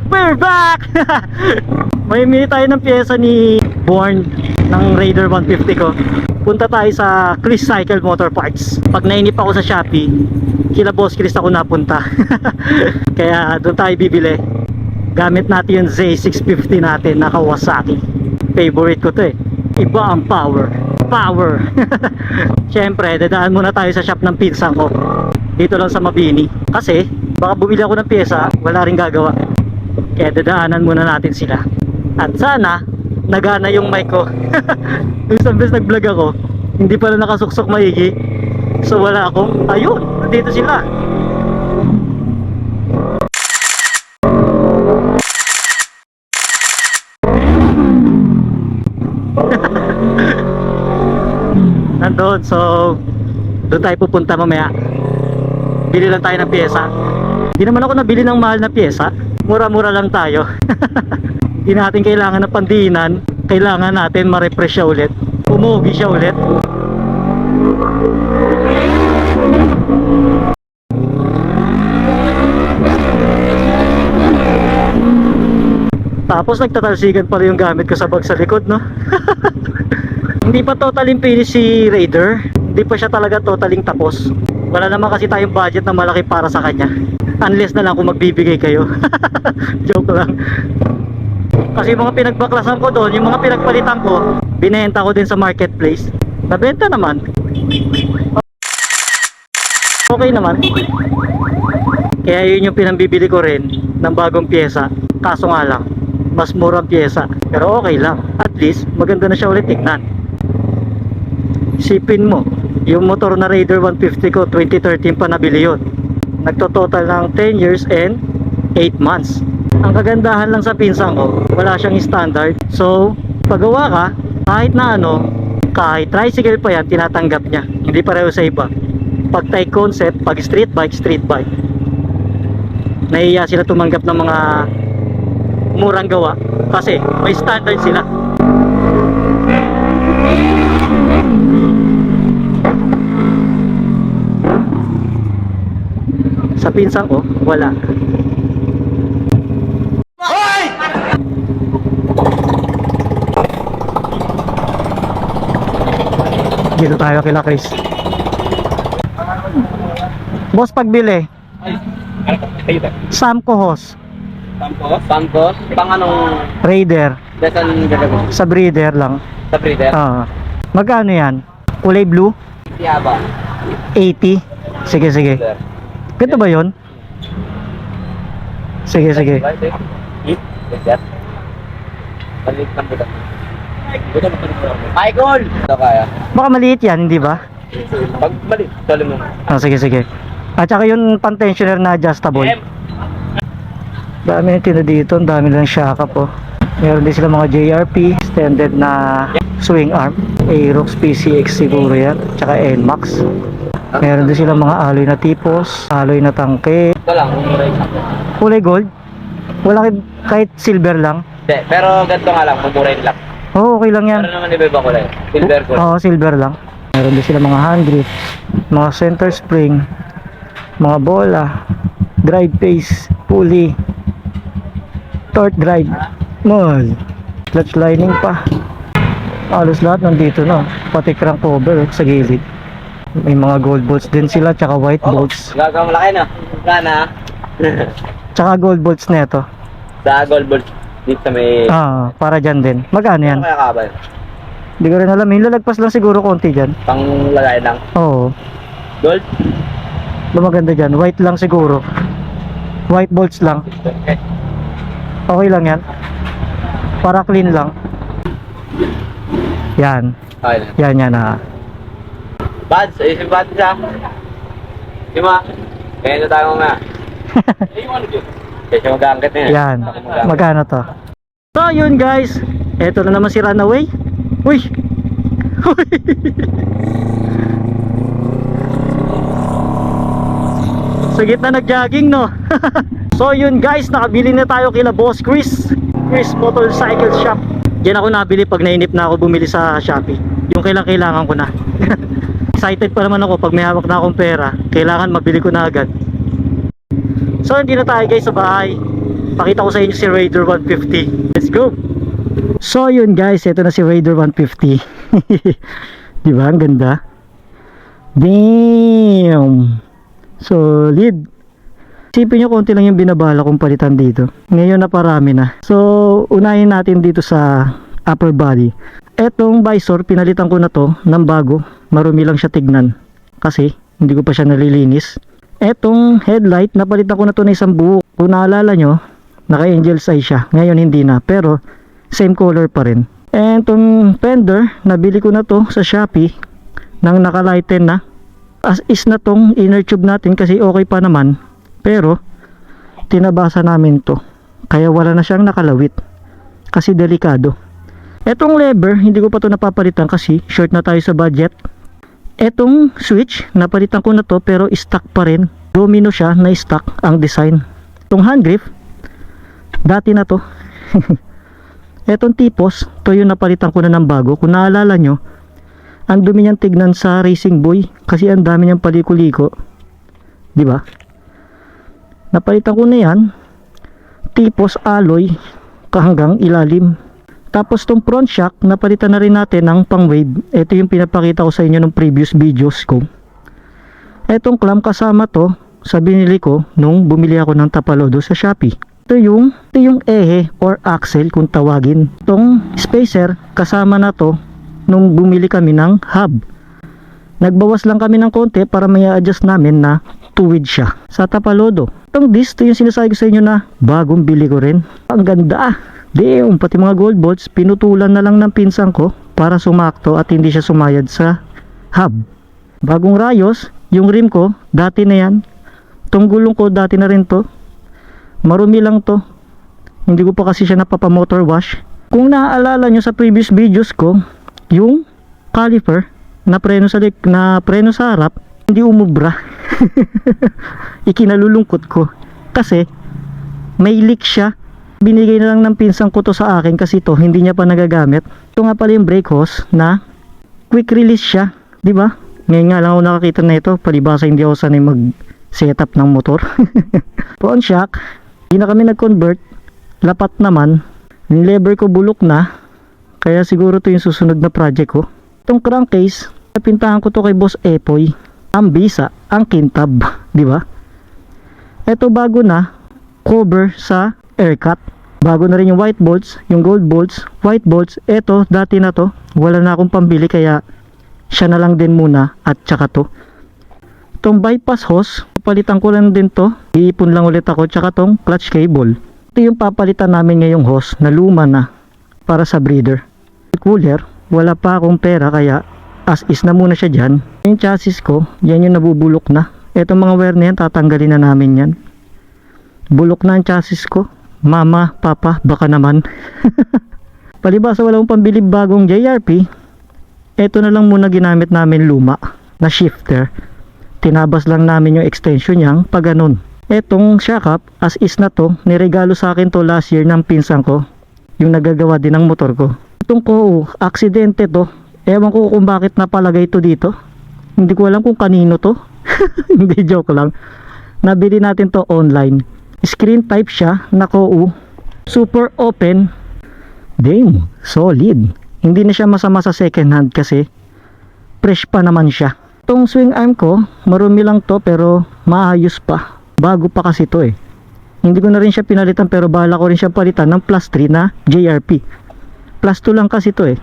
We're back! May mili tayo ng pyesa ni Born ng Raider 150 ko. Punta tayo sa Chris Cycle Motor Parts. Pag nainip ako sa Shopee, kila Boss Chris ako napunta. Kaya doon tayo bibili. Gamit natin yung Z650 natin na Kawasaki. Favorite ko to eh. Iba ang power. Siyempre, dadaan muna tayo sa shop ng pinsan ko. Dito lang sa Mabini. Kasi, baka bumili ako ng pyesa, wala rin gagawa. Kaya dadaanan muna natin sila. At sana, nagana yung mic ko. Isang beses nag-vlog ako, hindi pala nakasuksok maigi. So wala akong, ayun, nandito sila. Nandun, so doon tayo pupunta mamaya. Bili lang tayo ng pyesa. Hindi naman ako nabili ng mahal na pyesa. Mura-mura lang tayo. Hindi natin kailangan ng pandiinan. Kailangan natin ma-refresh siya ulit. Umuwi siya ulit. Tapos nagtatalsigan pa rin yung gamit ko sa bag sa likod, no? Hindi pa totaling finish si Raider. Hindi pa siya talaga totaling tapos. Wala naman kasi tayong budget na malaki para sa kanya. Unless na lang kung magbibigay kayo. Joke lang. Kasi yung mga pinagbaklasan ko doon, yung mga pinagpalitan ko, binenta ko din sa marketplace. Nabenta naman. Okay naman. Kaya yun yung pinambibili ko rin ng bagong pyesa. Kaso nga lang, mas murang pyesa. Pero okay lang. At least, maganda na siya ulit tignan. Isipin mo, yung motor na Raider 150 ko, 2013 pa nabili yun. Nagtototal ng 10 years and 8 months. Ang kagandahan lang sa pinsan ko, wala siyang standard. So, paggawa ka, kahit na ano, kahit tricycle pa yan, tinatanggap niya. Hindi pareho sa iba. Pag type concept, pag street bike. Nahiya sila tumanggap ng mga murang gawa. Kasi may standard sila. Sa pinsan ko, wala. Hoy! Dito tayo kila Chris. Boss, pagbili. Samco Hos. Samco? Pang anong Raider. desan gagawin? Sa breeder lang. Sa breeder? Magkano yan? Kulay blue? Yaba. 80. Sige. Ganito ba yun? Sige. Michael! Ito kaya. Baka maliit yan, hindi ba? Pag mali, tali mo. Sige. At saka yung pan-tensioner na adjustable. Dami yung tino dito, ang dami lang shaka po. Meron din sila mga JRP, extended na swing arm. Aerox PCX siguro yan, tsaka NMAX. Meron din sila mga alloy na tipos, alloy na tangke. Ito lang, umuray sa. Kulay gold? Wala kahit silver lang? Hindi, pero ganito nga lang, umuray lang. Oo, okay lang yan. Pero naman iba kulay. Silver kulay. Oo, silver lang. Meron din sila mga hand grip, mga center spring, mga bola, drive face, pulley, torque drive, clutch lining pa. Halos lahat nandito na, pati crank cover sa gilid. May mga gold bolts din sila, tsaka white bolts. Gagawang laki na. Sana. Tsaka gold bolts neto. Sa gold ball. Dito sa may... Para dyan din. Magkano yan? Ano kaya kabal? Hindi ko rin alam, yung lalagpas lang siguro konti dyan. Pang lagay lang. Oo. Gold? Maganda dyan, white lang siguro. White bolts lang. Okay. Okay lang yan. Para clean lang. Yan. Okay na. Yan Bads, ayusin bads siya. Sima. Kaya na tayo mamaya. Yung ano dyan? Kaya siya mag-aangkat na yan. Yan. Magkano to? So yun guys. Eto na naman si Runaway. Uy. Sa gitna nag-jogging, no? So yun guys, nakabili na tayo kila Boss Chris Motorcycle Shop. Diyan ako nabili pag nainip na ako bumili sa Shopee. Yung kailangan ko na. Excited pa naman ako pag may hawak na akong pera. Kailangan mabili ko na agad. So hindi na tayo guys sa bahay. Pakita ko sa inyo si Raider 150. Let's go! So yun guys, ito na si Raider 150. Diba? Ang ganda. Damn! Solid! Isipin nyo, konti lang yung binabala kong palitan dito. Ngayon na parami na. So, unahin natin dito sa upper body. Etong visor, pinalitan ko na to ng bago. Marumi lang siya tignan. Kasi, hindi ko pa siya nalilinis. Etong headlight, napalitan ko na to na isang buo. Kung naalala nyo, naka-angel's eye siya. Ngayon hindi na. Pero, same color pa rin. And itong fender, nabili ko na to sa Shopee. Nang naka-lighten na. As is na tong inner tube natin kasi okay pa naman. Pero, tinabasa namin to. Kaya wala na siyang nakalawit. Kasi delikado. Etong lever, hindi ko pa to napapalitan kasi short na tayo sa budget. Etong switch, napalitan ko na to pero stock pa rin. Domino siya na stock ang design. Itong hand grip, dati na to. Etong tipos, to yung napalitan ko na ng bago. Kung naalala nyo, ang dumi niyang tignan sa Racing Boy kasi ang dami niyang paliko-liko. Diba? Napalitan ko na yan. Tipos alloy hanggang ilalim. Tapos tong front shock, napalitan na rin natin ng pang wave. Ito yung pinapakita ko sa inyo ng previous videos ko. Etong clamp kasama to sa binili ko nung bumili ako ng Tapalodo sa Shopee. Ito yung ehe or axle kung tawagin. Itong spacer kasama na to nung bumili kami ng hub. Nagbawas lang kami ng konti para may adjust namin na tuwid siya sa Tapalodo. Itong disc, ito yung sinasabi ko sa inyo na bagong bili ko rin. Ang ganda. Damn, pati mga gold bolts pinutulan na lang ng pinsan ko para sumakto at hindi siya sumayad sa hub. Bagong rayos, yung rim ko dati na yan. Itong gulong ko dati na rin to. Marumi lang to. Hindi ko pa kasi siya napapamotor wash. Kung naaalala nyo sa previous videos ko, yung caliper na preno sa harap hindi umubra. Ikinalulungkot ko kasi may leak siya. Binigay na lang ng pinsan ko to sa akin kasi to hindi niya pa nagagamit. Ito nga pala yung brake hose na quick release siya, di ba? Ngayon nga lang ako nakakita na ito, palibasa hindi ako sanay mag setup ng motor. Front shock, hindi na kami nag-convert, lapat naman. Yung lever ko bulok na, kaya siguro to yung susunod na project ko. Itong crankcase, napintahan ko to kay Boss Epoy. Ang bisa, ang kintab, di ba? Ito bago na, cover sa aircut. Bago na rin yung white bolts, yung gold bolts, white bolts. Ito, dati na to, wala na akong pambili kaya siya na lang din muna at tsaka to. Itong bypass hose, papalitan ko lang din to. Iipon lang ulit ako, tsaka tong clutch cable. Ito yung papalitan namin ngayong hose na luma na para sa breeder. Cooler, wala pa akong pera kaya as is na muna siya dyan. Yung chassis ko, yan yung nabubulok na. Itong mga wire na yan, tatanggalin na namin yan. Bulok na ang chassis ko. Mama, papa, baka naman. Palibasa wala akong pambili bagong JRP. Ito na lang muna ginamit namin luma na shifter. Tinabas lang namin yung extension niyang pag ganun. Etong shock up, as is na to, niregalo sa akin to last year ng pinsan ko. Yung nagagawa din ng motor ko. Itong ko, aksidente to. Ewan ko kung bakit napalagay to dito. Hindi ko alam kung kanino to. Hindi, joke lang. Nabili natin to online. Screen type siya na KOU. Super open. Damn, solid. Hindi na siya masama sa second hand kasi fresh pa naman siya. Itong swing arm ko, marumi lang to pero maayos pa. Bago pa kasi to eh. Hindi ko na rin siya pinalitan pero bahala ko rin siya palitan ng plus 3 na JRP. Plus 2 lang kasi to eh.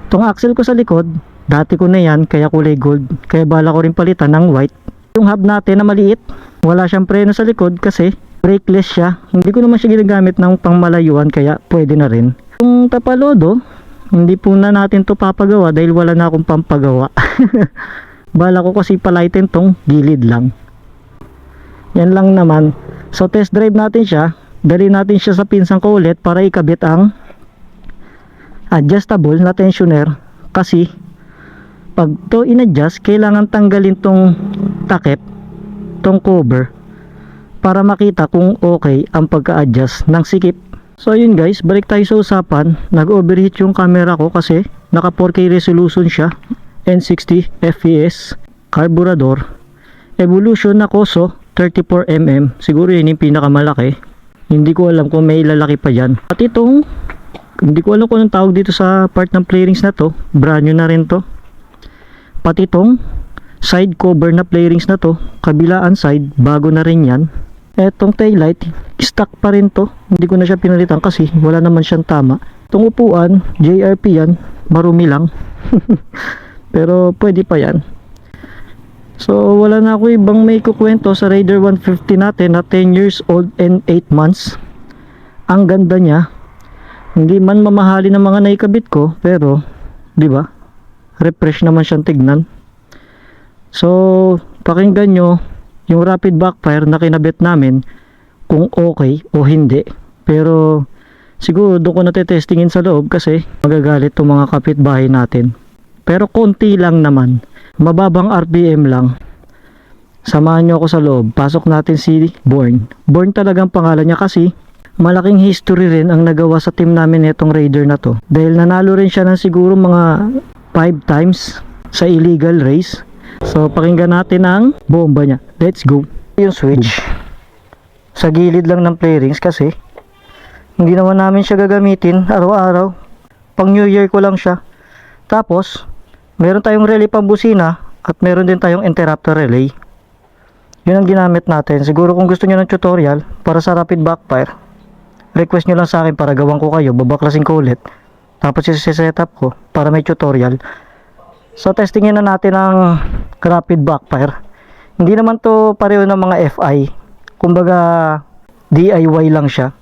Itong axle ko sa likod, dati ko na yan kaya kulay gold. Kaya bahala ko rin palitan ng white. Yung hub natin na maliit, wala siyang preno sa likod kasi brakeless siya. Hindi ko naman siya ginagamit ng pangmalayuan kaya pwede na rin. Yung Tapalodo, hindi po na natin to papagawa dahil wala na akong pampagawa. Bala ko kasi palitin tong gilid lang. Yan lang naman. So test drive natin siya. Dali natin siya sa pinsan ko ulit para ikabit ang adjustable na tensioner. Kasi pag to in-adjust, kailangan tanggalin tong takip, tong cover, para makita kung okay ang pagka-adjust ng sikip. So yun guys, balik tayo sa usapan. Nag-overheat yung camera ko kasi naka 4K resolution siya, N60 fps, carburetor, Evolution na Koso 34mm, siguro yun yung pinakamalaki. Hindi ko alam kung may lalaki pa dyan. At itong, hindi ko alam kung anong tawag dito sa part ng play rings na to. Brand new na rin to. Pati itong side cover na play rings na to, kabilaan side, bago na rin yan. Etong taillight, stock pa rin to. Hindi ko na siya pinalitan kasi wala naman siyang tama. Itong upuan, JRP yan, marumi lang. Pero pwede pa yan. So wala na ako ibang may kukwento sa Raider 150 natin na 10 years old and 8 months. Ang ganda niya. Hindi man mamahali ng mga naikabit ko, pero di ba? Refresh naman siyang tignan. So pakinggan nyo yung rapid backfire na kinabit namin kung okay o hindi. Pero siguro doon ko natetestingin sa loob kasi magagalit itong mga kapitbahay natin. Pero konti lang naman. Mababang RPM lang. Samahan nyo ako sa loob. Pasok natin si Born. Born talagang pangalan niya kasi malaking history rin ang nagawa sa team namin itong Raider na to. Dahil nanalo rin siya ng siguro mga 5 times sa illegal race. So pakinggan natin ang bomba niya. Let's go. Yung switch sa gilid lang ng play rings kasi hindi naman namin siya gagamitin araw-araw. Pang New Year ko lang siya. Tapos meron tayong relay pambusina at meron din tayong interrupter relay. Yun ang ginamit natin. Siguro kung gusto nyo ng tutorial para sa rapid backfire, request nyo lang sa akin para gawan ko kayo. Babaklasin ko ulit. Tapos isi-setup ko para may tutorial. So testingin na natin ang rapid backfire. Hindi naman to pareho ng mga FI. Kumbaga DIY lang siya.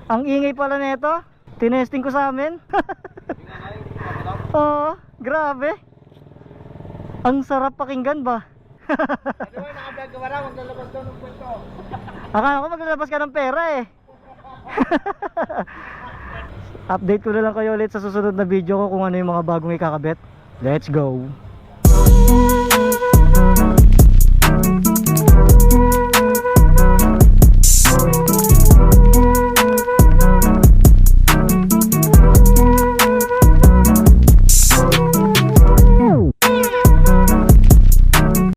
Ang ingay pala nito. Tinesting ko sa amin. Oo, grabe. Ang sarap pakinggan ba? Ano ba, naka-vlog ka ba raw? Maglalabas daw ng kwento. Akala ko maglalabas ka ng pera eh. Update ko na lang kayo ulit sa susunod na video ko kung ano yung mga bagong ikakabit. Let's go.